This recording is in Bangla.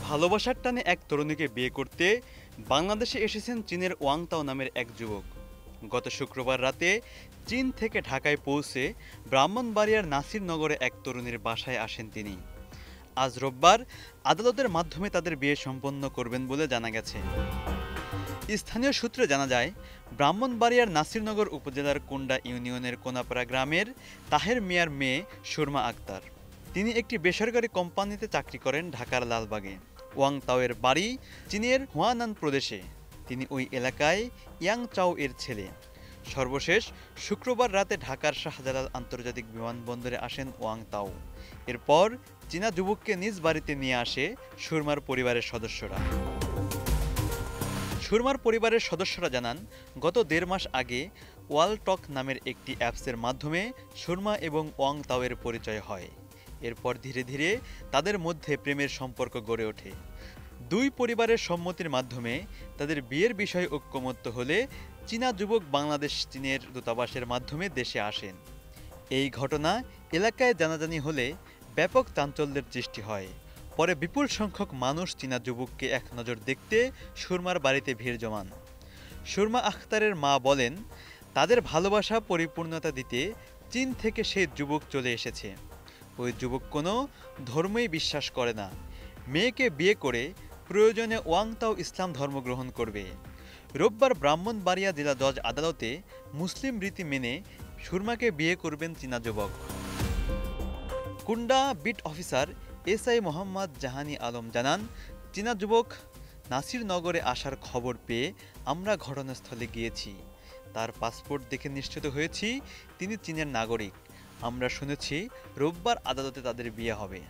ভালোবাসার টানে এক তরুণীকে বিয়ে করতে বাংলাদেশে এসেছেন চীনের ওয়াংতাও নামের এক যুবক। গত শুক্রবার রাতে চীন থেকে ঢাকায় পৌঁছে ব্রাহ্মণবাড়িয়ার নাসিরনগরে এক তরুণীর বাসায় আসেন তিনি। আজ রোববার আদালতের মাধ্যমে তাদের বিয়ে সম্পন্ন করবেন বলে জানা গেছে। স্থানীয় সূত্রে জানা যায়, ব্রাহ্মণবাড়িয়ার নাসিরনগর উপজেলার কুন্ডা ইউনিয়নের কোনাপাড়া গ্রামের তাহের মিয়ার মেয়ে সুরমা আক্তার। তিনি একটি বেসরকারি কোম্পানিতে চাকরি করেন ঢাকার লালবাগে। ওয়াংতাওয়ের বাড়ি চীনের হুয়ানান প্রদেশে। তিনি ওই এলাকায় ইয়াংচাও এর ছেলে। সর্বশেষ শুক্রবার রাতে ঢাকার শাহজালাল আন্তর্জাতিক বিমানবন্দরে আসেন ওয়াংতাও। এরপর চীনা যুবককে নিজ বাড়িতে নিয়ে আসে সুরমার পরিবারের সদস্যরা। সুরমার পরিবারের সদস্যরা জানান, গত ১.৫ মাস আগে ওয়ালটক নামের একটি অ্যাপসের মাধ্যমে সুরমা এবং ওয়াংতাওয়ের পরিচয় হয়। এরপর ধীরে ধীরে তাদের মধ্যে প্রেমের সম্পর্ক গড়ে ওঠে। দুই পরিবারের সম্মতির মাধ্যমে তাদের বিয়ের বিষয়ে ঐকমত্য হলে চীনা যুবক বাংলাদেশ চীনের দূতাবাসের মাধ্যমে দেশে আসেন। এই ঘটনা এলাকায় জানাজানি হলে ব্যাপক চাঞ্চল্যের সৃষ্টি হয়। পরে বিপুল সংখ্যক মানুষ চীনা যুবককে এক নজর দেখতে সুরমার বাড়িতে ভিড় জমান। সুরমা আখতারের মা বলেন, তাদের ভালোবাসা পরিপূর্ণতা দিতে চীন থেকে সেই যুবক চলে এসেছে। ওই যুবক কোনো ধর্মেই বিশ্বাস করে না। মেয়েকে বিয়ে করে প্রয়োজনে ওয়াংতাও ইসলাম ধর্ম গ্রহণ করবে। রোববার ব্রাহ্মণবাড়িয়া জেলা জজ আদালতে মুসলিম রীতি মেনে সুরমাকে বিয়ে করবেন চীনা যুবক। Kunda beat officer SI Mohammad Jahani Alam জানান, চীনা যুবক নাসিরনগরে আসার খবর পেয়ে আমরা ঘটনাস্থলে গিয়েছি। তার পাসপোর্ট দেখে নিশ্চিত হয়েছি তিনি চীনের নাগরিক। আমরা শুনেছি রোববার আদালতে তাদের বিয়ে হবে।